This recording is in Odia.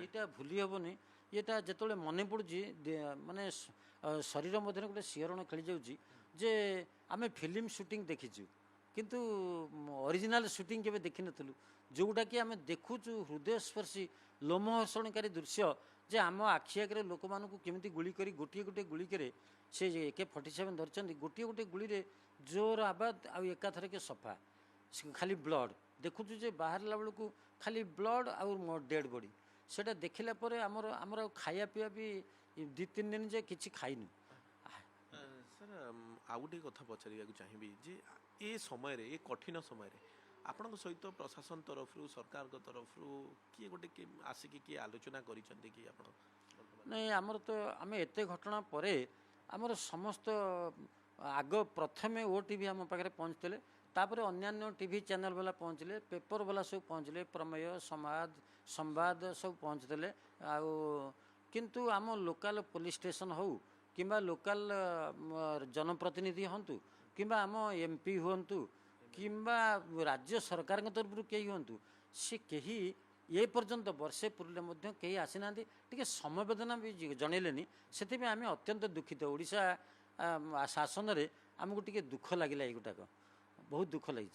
ଏଇଟା ଭୁଲି ହେବନି। ଏଇଟା ଯେତେବେଳେ ମନେ ପଡ଼ୁଛି ମାନେ ଶରୀର ମଧ୍ୟରେ ଗୋଟେ ଶିହରଣ ଖେଳି ଯାଉଛି ଯେ ଆମେ ଫିଲ୍ମ ସୁଟିଂ ଦେଖିଛୁ କିନ୍ତୁ ଅରିଜିନାଲ ସୁଟିଂ କେବେ ଦେଖିନଥିଲୁ, ଯେଉଁଟାକି ଆମେ ଦେଖୁଛୁ ହୃଦୟସ୍ପର୍ଶୀ ଲୋମହର୍ଷଣକାରୀ ଦୃଶ୍ୟ ଯେ ଆମ ଆଖି ଆଗରେ ଲୋକମାନଙ୍କୁ କେମିତି ଗୁଳି କରି ଗୋଟିଏ ଗୋଟିଏ ଗୁଳିକରେ ସେ AK-47 ଧରିଛନ୍ତି, ଗୋଟିଏ ଗୋଟିଏ ଗୁଳିରେ ଜୋର ଆବାଜ ଆଉ ଏକାଥରକେ ସଫା ଖାଲି ବ୍ଲଡ଼ ଦେଖୁଛୁ ଯେ ବାହାରିଲା ବେଳକୁ ଖାଲି ବ୍ଲଡ଼ ଆଉ ଡେଡ୍ ବଡି। ସେଇଟା ଦେଖିଲା ପରେ ଆମର ଆମର ଆଉ ଖାଇବା ପିଇବା ବି 2-3 ଦିନ ଯେ କିଛି ଖାଇନୁ। ସାର୍ ଆଉ ଗୋଟେ କଥା ପଚାରିବାକୁ ଚାହିଁବି ଯେ ଏ ସମୟରେ ଏ କଠିନ ସମୟରେ ଆପଣଙ୍କ ସହିତ ପ୍ରଶାସନ ତରଫରୁ ସରକାରଙ୍କ ତରଫରୁ କିଏ ଗୋଟେ ଆସିକି କିଏ ଆଲୋଚନା କରିଛନ୍ତି କି ଆପଣ? ନାଇଁ ଆମର ତ ଆମେ ଏତେ ଘଟଣା ପରେ ଆମର ସମସ୍ତ ଆଗ ପ୍ରଥମେ OTV ଆମ ପାଖରେ ପହଞ୍ଚିଥିଲେ, ତାପରେ ଅନ୍ୟାନ୍ୟ ଟିଭି ଚ୍ୟାନେଲ ବାଲା ପହଞ୍ଚିଲେ, ପେପର ବାଲା ସବୁ ପହଞ୍ଚିଲେ, ପ୍ରମେୟ ସମ୍ବାଦ ସବୁ ପହଞ୍ଚିଥିଲେ। ଆଉ କିନ୍ତୁ ଆମ ଲୋକାଲ ପୋଲିସ ଷ୍ଟେସନ ହଉ କିମ୍ବା ଲୋକାଲ ଜନପ୍ରତିନିଧି ହୁଅନ୍ତୁ କିମ୍ବା ଆମ MP ହୁଅନ୍ତୁ କିମ୍ବା ରାଜ୍ୟ ସରକାରଙ୍କ ତରଫରୁ କେହି ହୁଅନ୍ତୁ, ସେ କେହି ଏ ପର୍ଯ୍ୟନ୍ତ ବର୍ଷେ ପୁରିଲେ ମଧ୍ୟ କେହି ଆସିନାହାନ୍ତି, ଟିକେ ସମବେଦନା ବି ଜଣେଇଲେନି। ସେଥିପାଇଁ ଆମେ ଅତ୍ୟନ୍ତ ଦୁଃଖିତ। ଓଡ଼ିଶା ଶାସନରେ ଆମକୁ ଟିକେ ଦୁଃଖ ଲାଗିଲା, ଏଇଗୁଟାକ ବହୁତ ଦୁଃଖ ଲାଗିଛି।